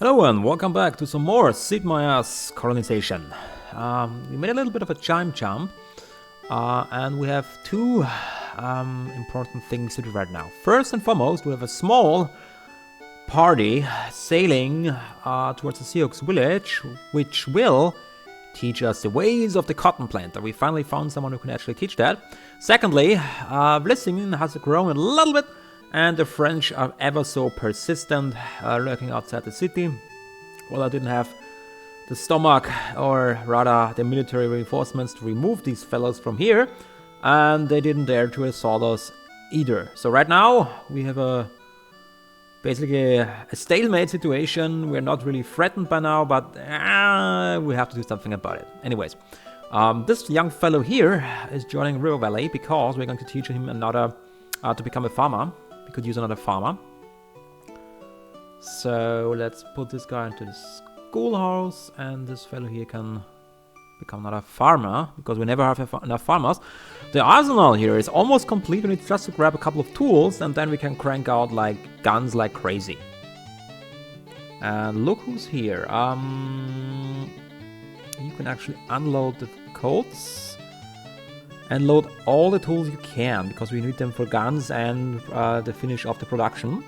Hello and welcome back to some more Sid Meier's Colonization. We made a little bit of a time jump and we have two important things to do right now. First and foremost, we have a small party sailing towards the Sioux village, which will teach us the ways of the cotton planter. We finally found someone who can actually teach that. Secondly, Vlissingen has grown a little bit, and the French are ever so persistent, lurking outside the city. Well, I didn't have the stomach, or rather the military reinforcements to remove these fellows from here, and they didn't dare to assault us either. So right now, we have basically a stalemate situation. We're not really threatened by now, but we have to do something about it. Anyways, this young fellow here is joining River Valley because we're going to teach him another, to become a farmer. We could use another farmer. So let's put this guy into the schoolhouse, and this fellow here can become another farmer, because we never have enough farmers. The arsenal here is almost complete. We need just to grab a couple of tools, and then we can crank out like guns like crazy. And look who's here. You can actually unload the coats and load all the tools you can, because we need them for guns and the finish of the production.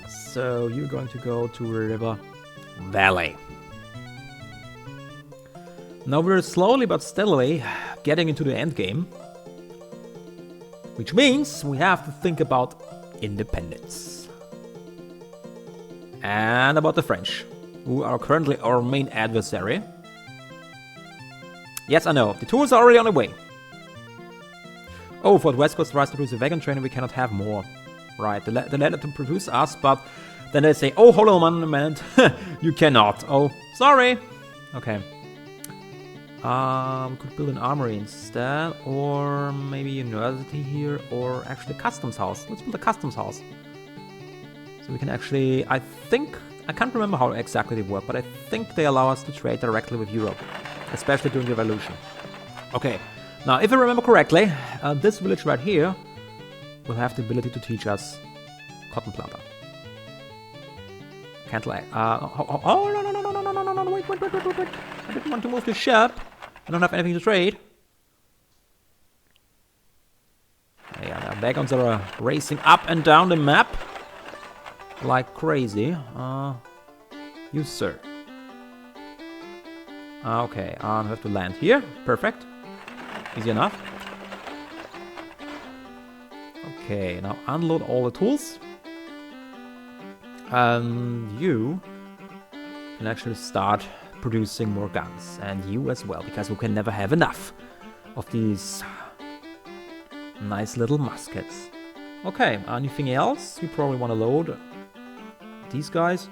So you're going to go to River Valley. Now we're slowly but steadily getting into the end game, which means we have to think about independence. And about the French, who are currently our main adversary. Yes, I know, the tools are already on the way. Oh, Fort West Coast tries to produce a wagon train and we cannot have more. Right, they let them produce us, but then they say, oh, hold on a minute, you cannot. Oh, sorry. Okay. We could build an armory instead, or maybe a university here, or actually a customs house. Let's build a customs house. So we can actually, I can't remember how exactly they work, but I think they allow us to trade directly with Europe. Especially during the revolution. Okay, now if I remember correctly, this village right here will have the ability to teach us cotton planter. Can't lie. Oh, no, wait. I didn't want to move the ship. I don't have anything to trade. Yeah, the wagons are racing up and down the map like crazy. You, sir. Okay, I have to land here. Perfect. Easy enough. Okay, now unload all the tools. And you can actually start producing more guns. And you as well, because we can never have enough of these nice little muskets. Okay, anything else? We probably want to load these guys.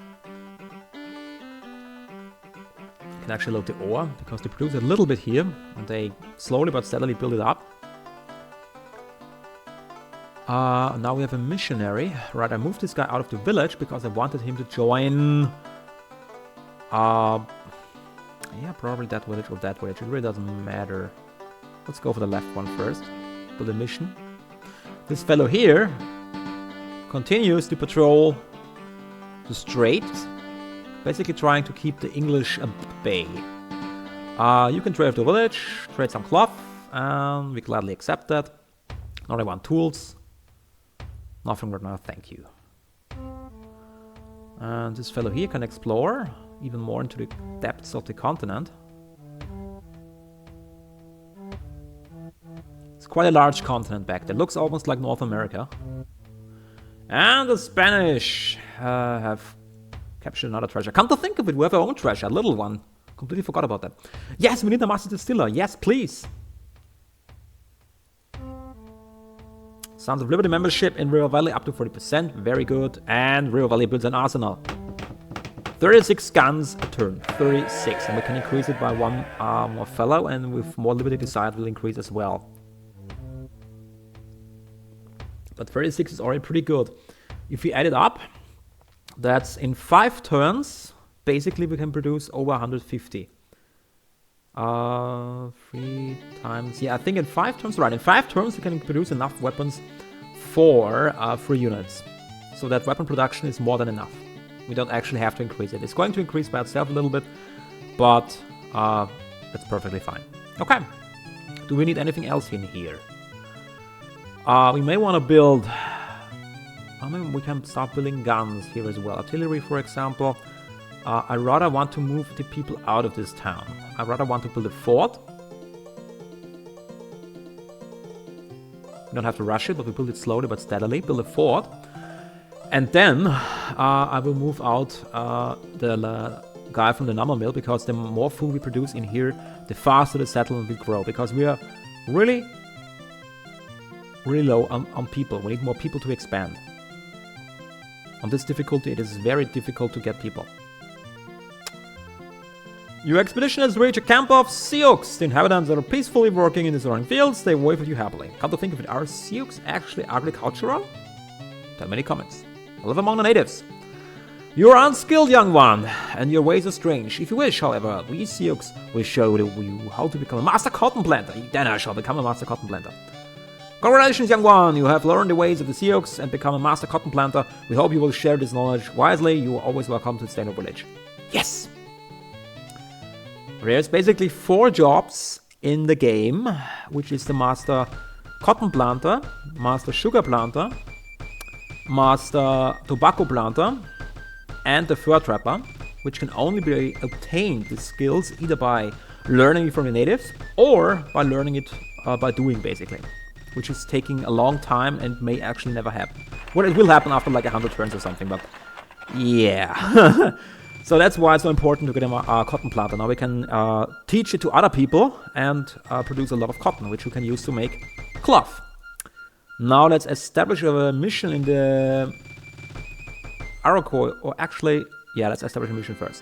Actually load the ore, because they produce a little bit here and they slowly but steadily build it up. Now we have a missionary. Right, I moved this guy out of the village because I wanted him to join yeah, probably that village or that village. It really doesn't matter. Let's go for the left one first. Build a mission. This fellow here continues to patrol the straits, basically trying to keep the English at bay. You can trade the village, trade some cloth, and we gladly accept that. Now I want tools. Nothing right now, thank you. And this fellow here can explore even more into the depths of the continent. It's quite a large continent back there. Looks almost like North America. And the Spanish have captured another treasure. Come to think of it, we have our own treasure, a little one. Completely forgot about that. Yes, we need a master distiller. Yes, please. Sons of Liberty membership in River Valley up to 40%. Very good. And River Valley builds an arsenal. 36 guns a turn. 36. And we can increase it by one more fellow. And with more Liberty desired, we'll increase as well. But 36 is already pretty good. If we add it up, that's in 5 turns. Basically, we can produce over 150. 3 times... Yeah, I think in 5 turns, right. In 5 turns, we can produce enough weapons for 3 units. so that weapon production is more than enough. We don't actually have to increase it. It's going to increase by itself a little bit, but that's perfectly fine. Okay. Do we need anything else in here? We may want to build... I mean, we can start building guns here as well. Artillery, for example. I rather want to move the people out of this town. I rather want to build a fort. We don't have to rush it, but we build it slowly but steadily. Build a fort. And then I will move out the guy from the number mill, because the more food we produce in here, the faster the settlement will grow. Because we are really low on people. We need more people to expand. On this difficulty, it is very difficult to get people. Your expedition has reached a camp of Sioux. The inhabitants are peacefully working in the surrounding fields. They wave at you happily. Come to think of it, are Sioux actually agricultural? Tell many comments. I live among the natives. You are unskilled, young one, and your ways are strange. If you wish, however, we Sioux will show you how to become a master cotton planter. Then I shall become a master cotton planter. Congratulations, young one! You have learned the ways of the Sioux and become a master cotton planter. We hope you will share this knowledge wisely. You are always welcome to stay in our village. Yes! There's basically 4 jobs in the game, which is the master cotton planter, master sugar planter, master tobacco planter, and the fur trapper, which can only be obtained, the skills, either by learning it from the natives or by learning it by doing, basically. Which is taking a long time and may actually never happen. Well, it will happen after like 100 turns or something, but yeah. So that's why it's so important to get a cotton planter. Now we can teach it to other people and produce a lot of cotton, which we can use to make cloth. Now let's establish a mission in the Iroquois, or actually, yeah, let's establish a mission first.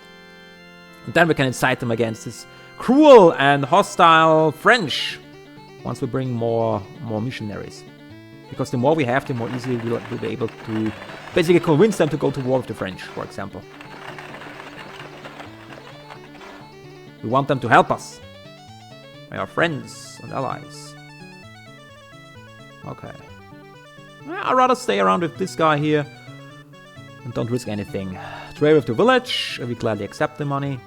And then we can incite them against this cruel and hostile French. Once we bring more missionaries. Because the more we have, the more easily we'll be able to basically convince them to go to war with the French, for example. We want them to help us. They are friends and allies. Okay. I'd rather stay around with this guy here and don't risk anything. Trade with the village, we gladly accept the money.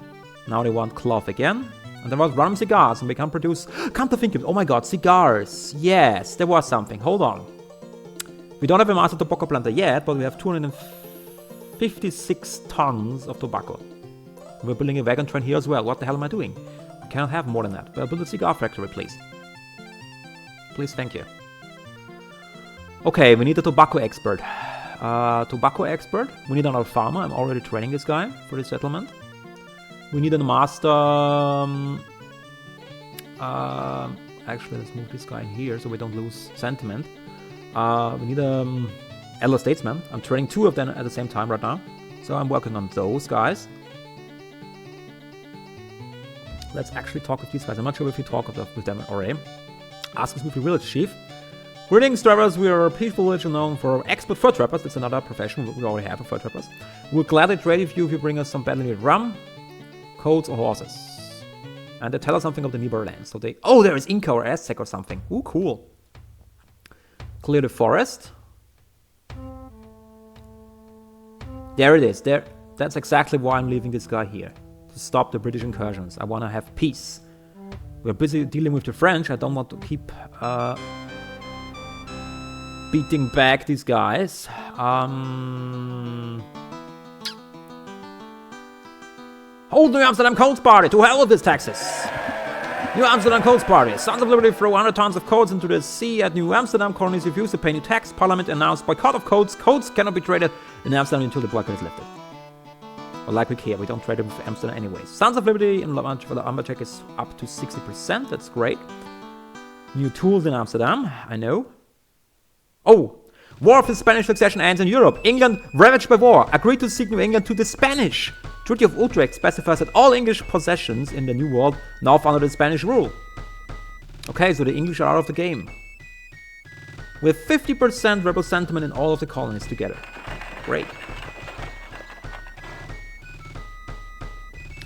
Now they want cloth again. And there was rum cigars, and we can produce... Come to think of it, oh my god, cigars. Yes, there was something. Hold on. We don't have a master tobacco planter yet, but we have 256 tons of tobacco. We're building a wagon train here as well. What the hell am I doing? We cannot have more than that. Well, build a cigar factory, please. Please, thank you. Okay, we need a tobacco expert. Tobacco expert. We need another farmer. I'm already training this guy for the settlement. We need a master... actually, let's move this guy in here so we don't lose sentiment. We need an elder statesman. I'm training 2 of them at the same time right now. So I'm working on those guys. Let's actually talk with these guys. I'm not sure if we talk with them already. Ask us with the village chief. Greetings, travelers. We are a peaceful village known for expert fur trappers. That's another profession. We already have a fur trappers. We'll gladly trade with you if you bring us some badly needed rum, coats, or horses. And they tell us something of the nearby lands. So they... Oh, there is Inca or Aztec or something. Ooh, cool. Clear the forest. There it is. There. That's exactly why I'm leaving this guy here. To stop the British incursions. I want to have peace. We're busy dealing with the French. I don't want to keep beating back these guys. Hold New Amsterdam Coats Party! To hell with this taxes! New Amsterdam Coats Party. Sons of Liberty throw 100 tons of coats into the sea at New Amsterdam. Colonies refuse to pay new tax. Parliament announced boycott of coats. Coats cannot be traded in Amsterdam until the blockade is lifted. Well, like we care, we don't trade it with Amsterdam anyways. Sons of Liberty in Lumberjack is up to 60%. That's great. New tools in Amsterdam. I know. Oh! War of the Spanish Succession ends in Europe. England, ravaged by war, agreed to seek New England to the Spanish. Treaty of Utrecht specifies that all English possessions in the New World now fall under the Spanish rule. Okay, so the English are out of the game. With 50% rebel sentiment in all of the colonies together. Great.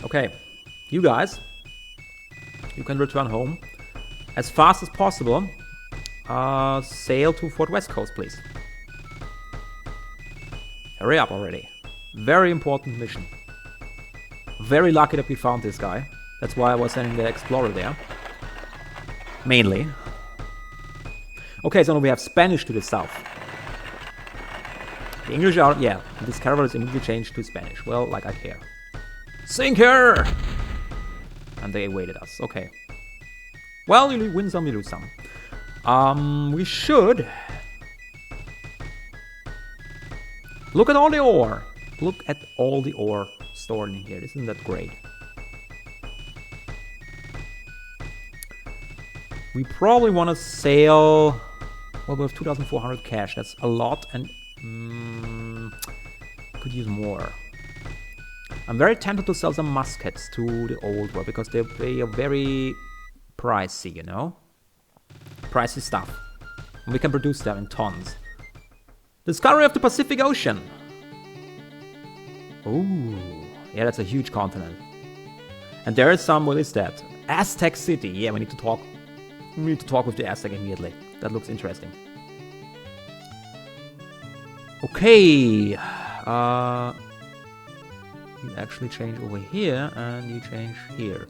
Okay, you guys, you can return home as fast as possible. Sail to Fort West Coast, please. Hurry up already. Very important mission. Very lucky that we found this guy. That's why I was sending the explorer there. Mainly. Okay, so now we have Spanish to the south. The English are... yeah, this caravel is immediately changed to Spanish. Well, like I care. Sink her! And they awaited us. Okay. Well, you win some, you lose some. We should... look at all the ore! Look at all the ore stored in here. Isn't that great? We probably want to sail... well, we have 2,400 cash. That's a lot, and... could use more. I'm very tempted to sell some muskets to the old world, because they are very pricey, you know? Pricey stuff. And we can produce them in tons. Discovery of the Pacific Ocean! Ooh, yeah, that's a huge continent. And there is some, what is that? Aztec City. Yeah, we need to talk. We need to talk with the Aztec immediately. That looks interesting. Okay. You actually change over here, and you change here.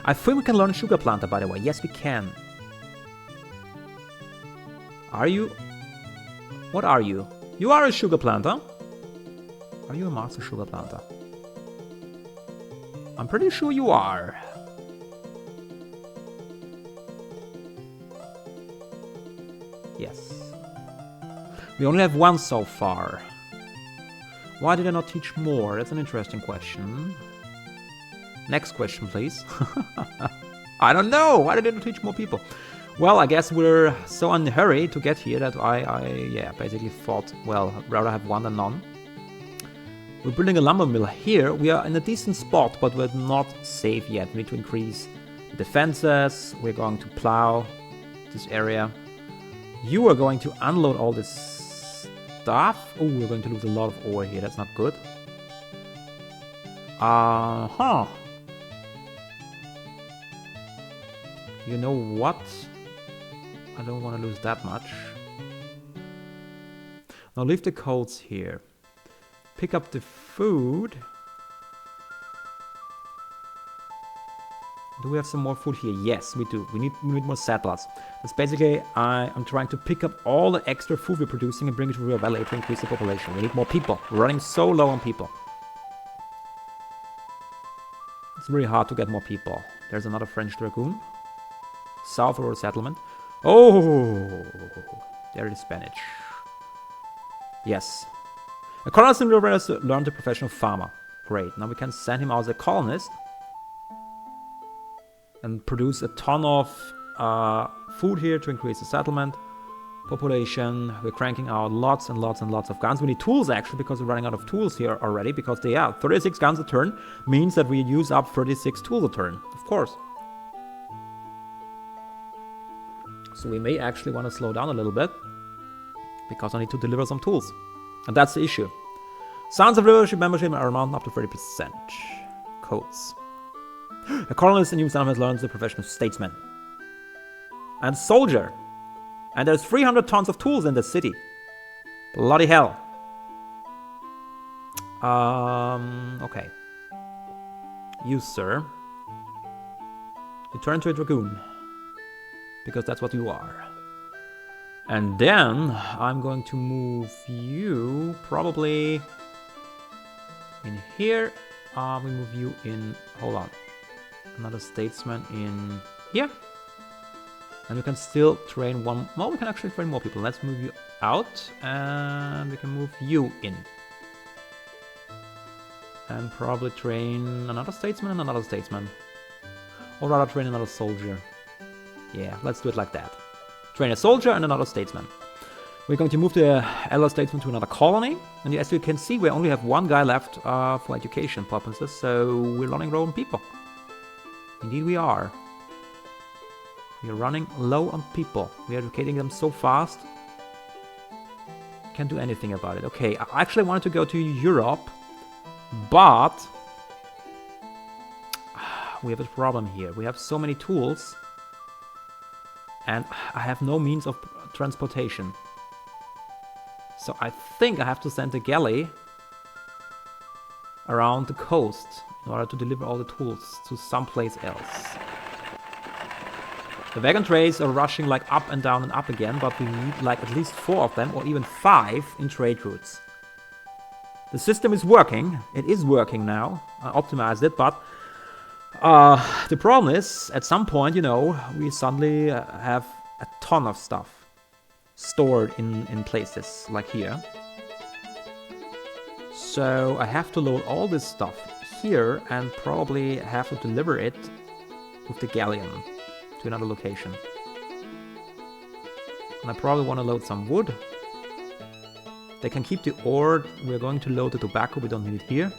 I think we can learn sugar planter, by the way. Yes, we can. Are you? What are you? You are a sugar planter. Are you a master sugar planter? I'm pretty sure you are. Yes. We only have one so far. Why did I not teach more? That's an interesting question. Next question, please. I don't know. Why did I not teach more people? Well, I guess we're so in a hurry to get here that I basically thought, well, I'd rather have one than none. We're building a lumber mill here. We are in a decent spot, but we're not safe yet. We need to increase the defenses. We're going to plow this area. You are going to unload all this stuff. Oh, we're going to lose a lot of ore here. That's not good. You know what? I don't want to lose that much. Now leave the coats here. Pick up the food. Do we have some more food here? Yes, we do. We need more settlers. That's basically, I'm trying to pick up all the extra food we're producing and bring it to River Valley to increase the population. We need more people. We're running so low on people. It's really hard to get more people. There's another French dragoon. South of our settlement. Oh, there it is, Spanish. Yes. A colonist in River Valley has learned the profession of farmer. Great. Now we can send him out as a colonist. And produce a ton of food here to increase the settlement population. We're cranking out lots and lots and lots of guns. We need tools actually, because we're running out of tools here already, because they are 36 guns a turn means that we use up 36 tools a turn, of course. So we may actually want to slow down a little bit, because I need to deliver some tools. And that's the issue. Sons of Leadership membership are mounting up to 30%. Codes. A colonist in New Zealand has learned the profession of statesman and soldier. And there's 300 tons of tools in the city. Bloody hell. Okay. You, sir. You turn into a dragoon. Because that's what you are. And then I'm going to move you probably in here. We move you in... hold on. Another statesman in here. And we can still train one... well, we can actually train more people. Let's move you out. And we can move you in. And probably train another statesman and another statesman. Or rather train another soldier. Yeah, let's do it like that. Train a soldier and another statesman. We're going to move the elder statesman to another colony. And as you can see, we only have one guy left for education purposes. So we're running low on people. Indeed we are. We are running low on people. We are educating them so fast. Can't do anything about it. Okay, I actually wanted to go to Europe. But we have a problem here. We have so many tools. And I have no means of transportation. So I think I have to send a galley around the coast in order to deliver all the tools to someplace else. The wagon trains are rushing like up and down and up again, but we need like at least 4 of them or even 5 in trade routes. The system is working. It is working now. I optimized it, but the problem is, at some point, you know, we suddenly have a ton of stuff stored in places like here. So I have to load all this stuff here and probably have to deliver it with the galleon to another location. And I probably want to load some wood. They can keep the ore. We're going to load the tobacco. We don't need it here.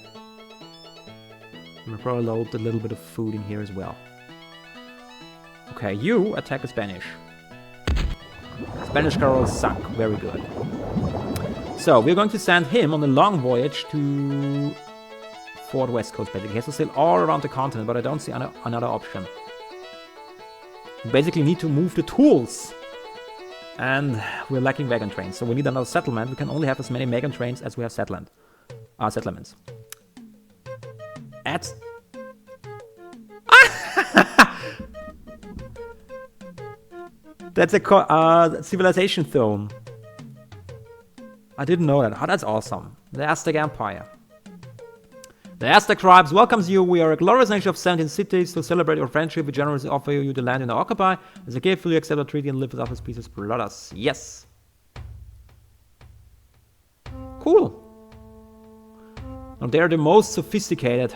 And we'll probably load a little bit of food in here as well. Okay, you attack the Spanish. Spanish Carol sunk. Very good. So, we're going to send him on a long voyage to Fort West Coast, basically. He has to sail all around the continent, but I don't see another option. We basically need to move the tools. And we're lacking wagon trains, so we need another settlement. We can only have as many wagon trains as we have settlements. That's a civilization zone. I didn't know that. Oh, that's awesome. The Aztec Empire. The Aztec tribes welcomes you. We are a glorious nation of 17 cities. To celebrate your friendship, we generously offer you the land in the occupy. As a gift, will you accept our treaty and live with us as peace as brothers? Yes. Cool. Now, they are the most sophisticated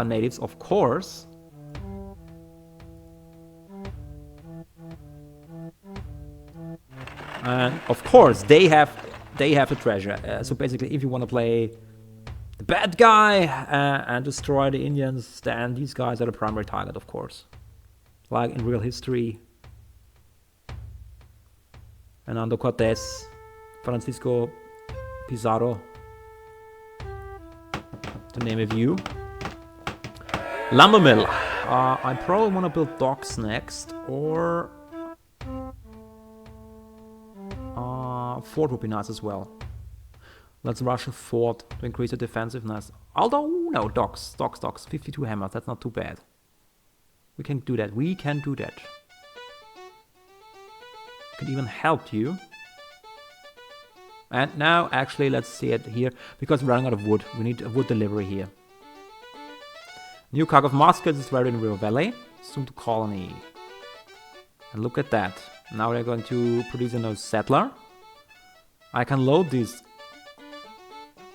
natives, of course. And of course, they have the treasure. So basically, if you want to play the bad guy and destroy the Indians, then these guys are the primary target, of course. Like in real history. Hernando Cortés, Francisco Pizarro, to name a few. Lumber mill. I probably want to build docks next, or fort would be nice as well. Let's rush a fort to increase the defensiveness. Although, no, docks. 52 hammers, that's not too bad. We can do that. Could even help you. And now, actually, let's see it here. Because we're running out of wood. We need a wood delivery here. New cargo of muskets is ready in River Valley. Soon to colony. And look at that. Now they're going to produce a new settler. I can load these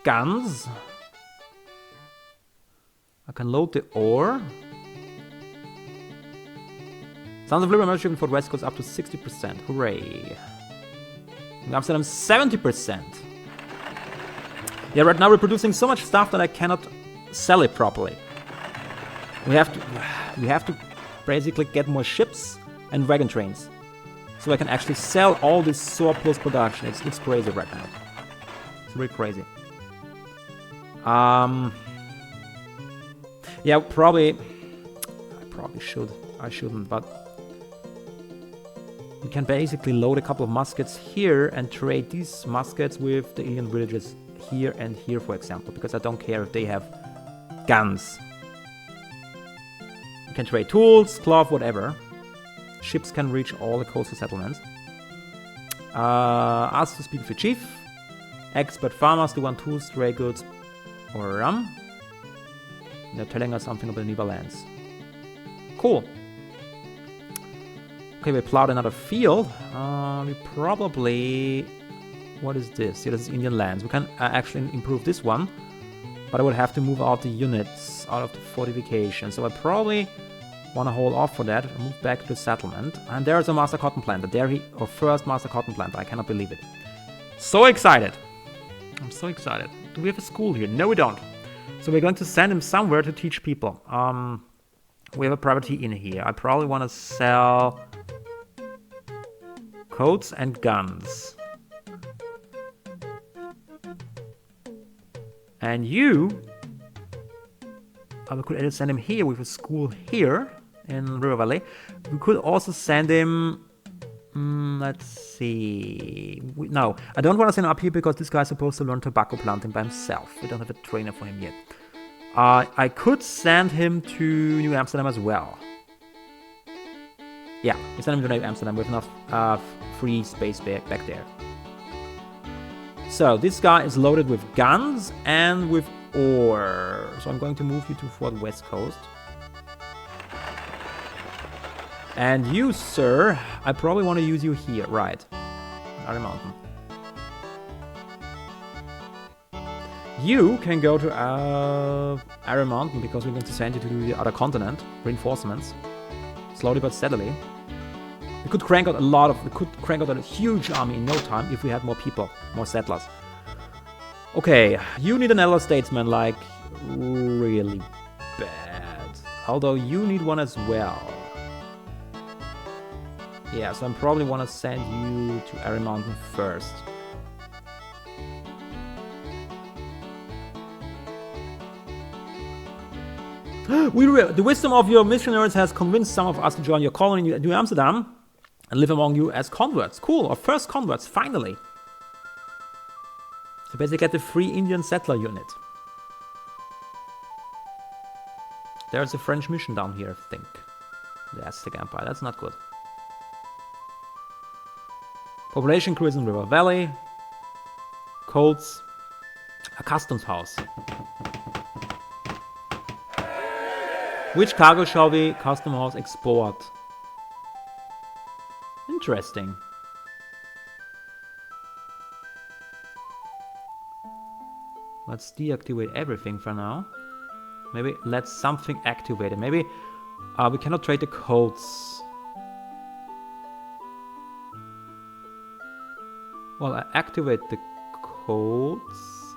guns. I can load the ore. Sons of Liberty membership in Fort West goes up to 60%. Hooray. In Amsterdam, 70%. Yeah, right now we're producing so much stuff that I cannot sell it properly. We have to basically get more ships and wagon trains, so I can actually sell all this surplus production. It's crazy right now. It's really crazy. Yeah, probably. I shouldn't, but we can basically load a couple of muskets here and trade these muskets with the Indian villages here and here, for example, because I don't care if they have guns. You can trade tools, cloth, whatever. Ships can reach all the coastal settlements. Ask to speak with the chief. Expert farmers do want tools, stray goods, or rum. They're telling us something about the Netherlands. Cool. Okay, we plowed another field. We probably... What is this? Yeah, this is Indian lands. We can actually improve this one. But I would have to move out the units out of the fortification. So I probably want to hold off for that and move back to the settlement. And there's a master cotton planter. Our first master cotton planter. I cannot believe it. So excited. I'm so excited. Do we have a school here? No, we don't. So we're going to send him somewhere to teach people. We have a property in here. I probably want to sell coats and guns. And you, we could either send him here with a school here in River Valley. We could also send him, let's see. No, I don't want to send him up here because this guy is supposed to learn tobacco planting by himself. We don't have a trainer for him yet. I could send him to New Amsterdam as well. Yeah, we send him to New Amsterdam with enough free space back there. So this guy is loaded with guns and with ore. So I'm going to move you to Fort West Coast. And you, sir, I probably want to use you here, right? Iron Mountain. You can go to Iron Mountain because we're going to send you to the other continent. Reinforcements. Slowly but steadily. We could crank out a huge army in no time if we had more people, more settlers. Okay, you need an elder statesman, like, really bad. Although you need one as well. Yeah, so I probably want to send you to Iron Mountain first. The wisdom of your missionaries has convinced some of us to join your colony in New Amsterdam and live among you as converts. Cool, our first converts, finally. So basically get the free Indian settler unit. There's a French mission down here, I think. The Aztec Empire, that's not good. Population increase in River Valley. Codes. A customs house. Which cargo shall we custom house export? Interesting. Let's deactivate everything for now. Maybe let something activated. Maybe we cannot trade the codes. Well, I activate the codes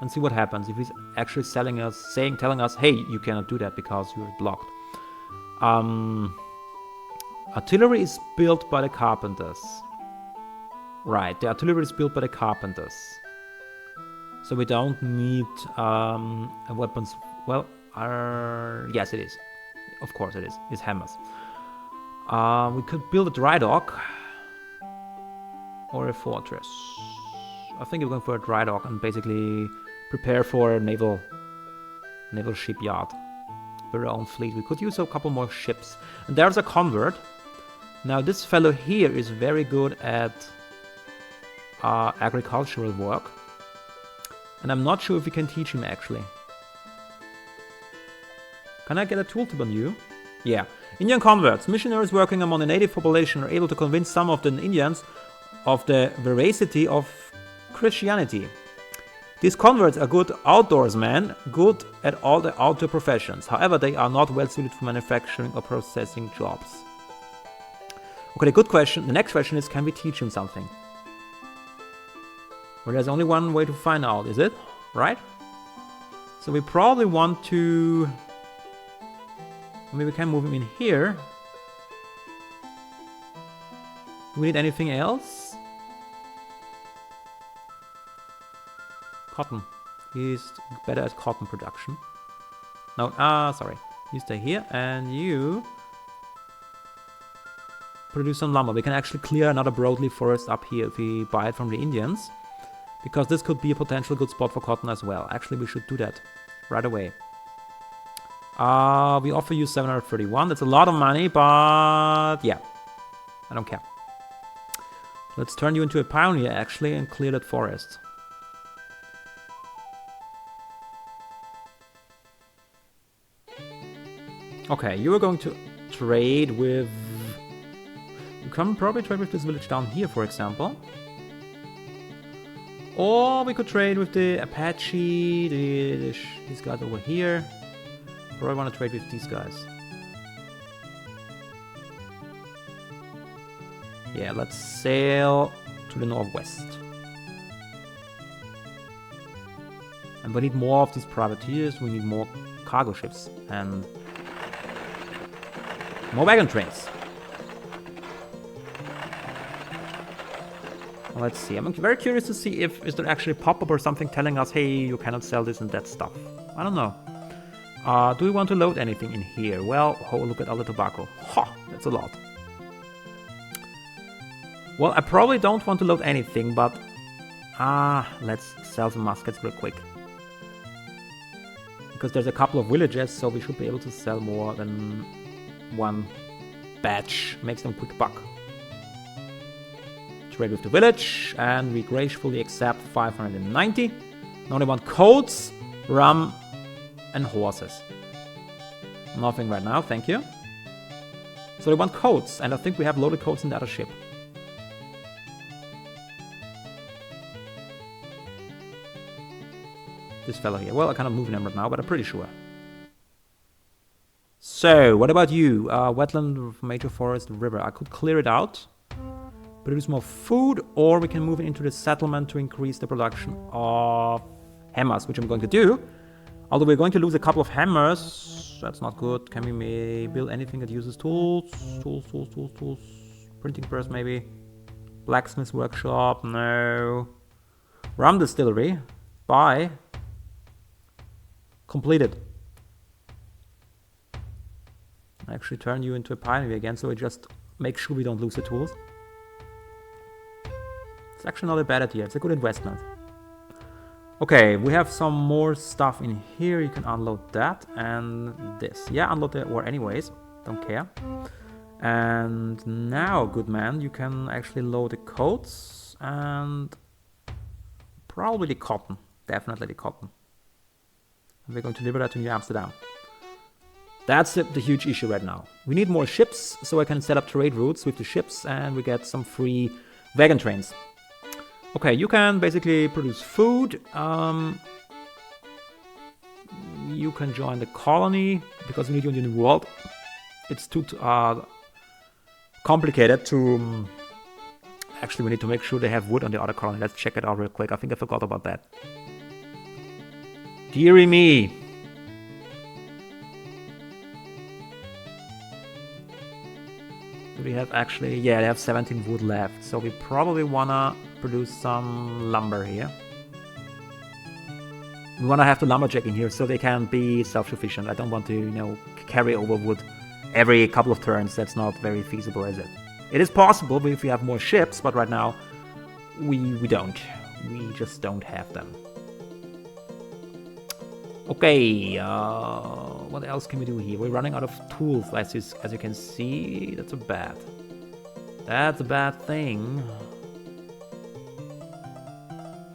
and see what happens if he's actually telling us, hey, you cannot do that because you're blocked. Artillery is built by the carpenters. Right, the artillery is built by the carpenters. So we don't need weapons. Well, yes, it is. Of course it is. It's hammers. We could build a dry dock or a fortress. I think we're going for a dry dock and basically prepare for a naval shipyard. With our own fleet. We could use a couple more ships. And there's a convert. Now this fellow here is very good at agricultural work. And I'm not sure if we can teach him actually. Can I get a tooltip on you? Yeah. Indian converts. Missionaries working among the native population are able to convince some of the Indians of the veracity of Christianity. These converts are good outdoorsmen, good at all the outdoor professions. However, they are not well suited for manufacturing or processing jobs. Okay, the good question. The next question is, can we teach him something? Well, there's only one way to find out, is it? Right? So we probably want to... Maybe we can move him in here. Do we need anything else? Cotton. He's better at cotton production. No, sorry. You stay here and you produce some lumber. We can actually clear another broadleaf forest up here if we buy it from the Indians. Because this could be a potential good spot for cotton as well. Actually, we should do that right away. We offer you 731. That's a lot of money, but yeah. I don't care. Let's turn you into a pioneer, actually, and clear that forest. Okay, you are going to trade with... You can probably trade with this village down here, for example. Or we could trade with the Apache, these guys over here. Or I want to trade with these guys. Yeah, let's sail to the northwest. And we need more of these privateers, we need more cargo ships and more wagon trains. Let's see, I'm very curious to see if is there actually a pop-up or something telling us, hey, you cannot sell this and that stuff. I don't know. Do we want to load anything in here? Well, oh, look at all the tobacco. Ha, that's a lot. Well, I probably don't want to load anything, but let's sell some muskets real quick. because there's a couple of villages, so we should be able to sell more than one batch. Makes them a quick buck. Trade with the village, and we gracefully accept 590. Now they want coats, rum, and horses. Nothing right now, thank you. So they want coats, and I think we have loaded coats in the other ship. This fellow here. Well, I cannot move him right now, but I'm pretty sure. So, what about you? Wetland, major forest, river. I could clear it out, produce more food, or we can move it into the settlement to increase the production of hammers, which I'm going to do. Although we're going to lose a couple of hammers. That's not good. Can we build anything that uses tools? Tools. Printing press, maybe. Blacksmith workshop, no. Rum distillery. Buy. Completed. I actually turn you into a pioneer again, so we just make sure we don't lose the tools. It's actually not a bad idea. It's a good investment. Okay, we have some more stuff in here. You can unload that and this. Yeah, unload the ore anyways. Don't care. And now, good man, you can actually load the coats and probably the cotton. Definitely the cotton. And we're going to deliver that to New Amsterdam. That's the huge issue right now. We need more ships, so I can set up trade routes with the ships and we get some free wagon trains. Okay, you can basically produce food. You can join the colony because we need you in the New World. It's too complicated to... Actually, we need to make sure they have wood on the other colony. Let's check it out real quick. I think I forgot about that. Deary me. Do we have actually... Yeah, they have 17 wood left. So we probably wanna produce some lumber here. We wanna have the lumberjack in here so they can be self-sufficient. I don't want to, you know, carry over wood every couple of turns. That's not very feasible, is it? It is possible if we have more ships, but right now we don't. We just don't have them. Okay, what else can we do here? We're running out of tools, as you can see. That's a bad thing.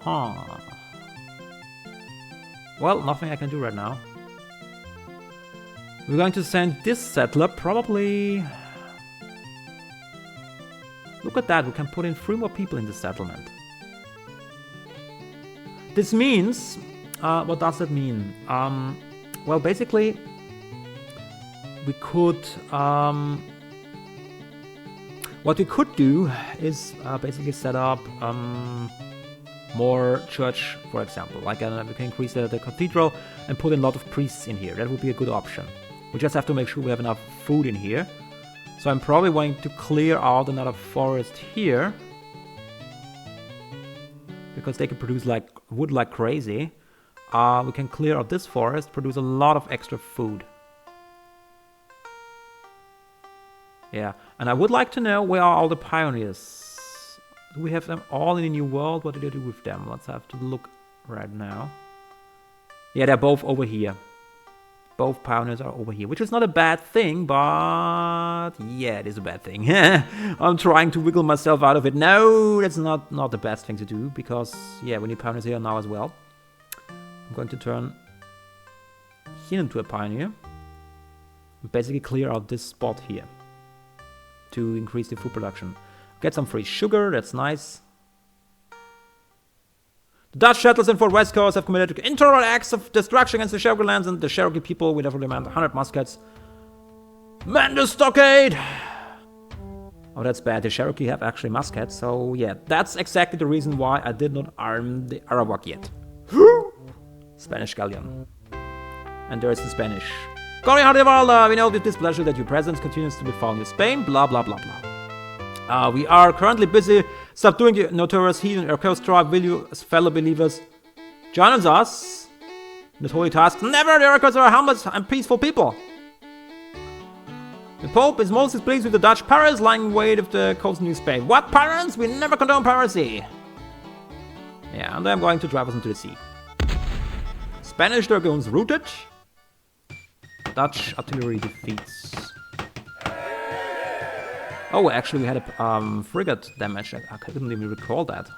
Huh. Well, nothing I can do right now. We're going to send this settler, probably... Look at that, we can put in 3 more people in the settlement. This means... what does that mean? Well, basically, we could... what we could do is basically set up more church, for example. Like we can increase the cathedral and put in a lot of priests in here. That would be a good option. We just have to make sure we have enough food in here. So I'm probably going to clear out another forest here. Because they can produce like wood like crazy. We can clear out this forest, produce a lot of extra food. Yeah, and I would like to know where are all the pioneers. Do we have them all in the New World? What did I do with them? Let's have to look right now. Yeah, they're both over here. Both pioneers are over here, which is not a bad thing, but yeah, it is a bad thing. I'm trying to wiggle myself out of it. No, that's not the best thing to do, because yeah, we need pioneers here now as well. I'm going to turn him into a pioneer. And basically clear out this spot here to increase the food production. Get some free sugar, that's nice. The Dutch settlers in Fort West Coast have committed intolerant acts of destruction against the Cherokee lands, and the Cherokee people will therefore demand 100 muskets. Man the stockade! Oh, that's bad. The Cherokee have actually muskets, so yeah, that's exactly the reason why I did not arm the Arawak yet. Spanish galleon. And there is the Spanish. Calling Harjawalda, we know with displeasure that your presence continues to be found in Spain, blah blah blah blah. We are currently busy subduing the notorious heathen Irkos tribe. Will you, as fellow believers, join us in this holy task? Never! The Irkos are a harmless and peaceful people. The Pope is most displeased with the Dutch pirates lying in wait of the coast of New Spain. What pirates? We never condone piracy. Yeah, and I'm going to drive us into the sea. Spanish dragoons routed. Dutch artillery defeats. Oh, actually we had a frigate damage. I couldn't even recall that.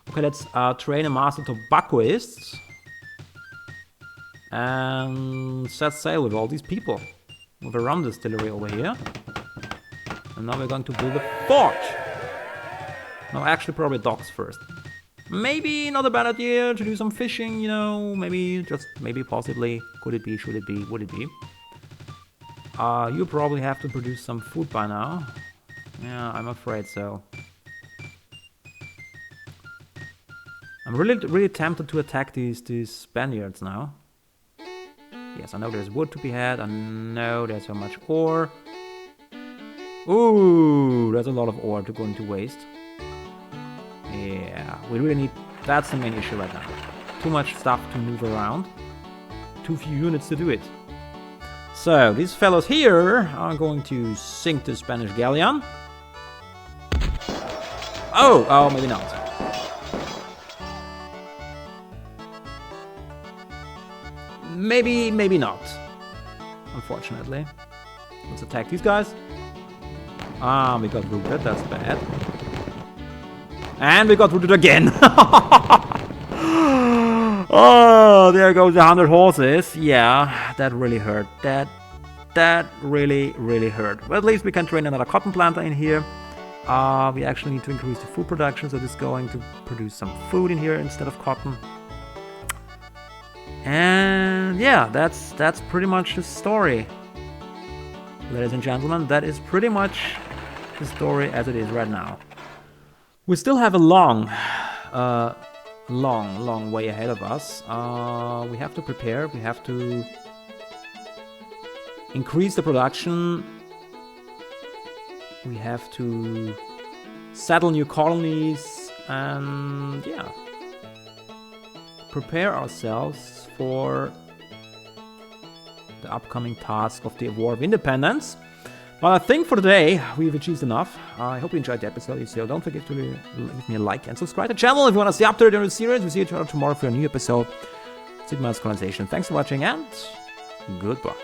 Okay, let's train a master tobaccoists. And set sail with all these people. With a rum distillery over here. And now we're going to build a fort. No, actually probably docks first. Maybe not a bad idea to do some fishing, you know. Maybe, just maybe, possibly. Could it be, should it be, would it be? You probably have to produce some food by now. Yeah, I'm afraid so. I'm really tempted to attack these Spaniards now. Yes, I know there's wood to be had. I know there's so much ore. Ooh, there's a lot of ore to go into waste. Yeah, we really need... That's the main issue right now. Too much stuff to move around. Too few units to do it. So, these fellows here are going to sink the Spanish galleon. Oh, maybe not. Maybe not. Unfortunately. Let's attack these guys. We got routed, that's bad. And we got routed again. Oh, there goes 100 horses. Yeah, that really hurt. That really hurt. Well, at least we can train another cotton planter in here. We actually need to increase the food production, so this is going to produce some food in here instead of cotton. And yeah, that's pretty much the story. Ladies and gentlemen, that is pretty much the story as it is right now. We still have a long way ahead of us. We have to prepare, we have to increase the production, we have to settle new colonies, and yeah, prepare ourselves for the upcoming task of the War of Independence. But I think for today we've achieved enough. I hope you enjoyed the episode. If so, don't forget to leave me a like and subscribe to the channel if you want to stay updated on the series. We'll see each other tomorrow for a new episode. Sid Meier's Colonization. Thanks for watching and goodbye.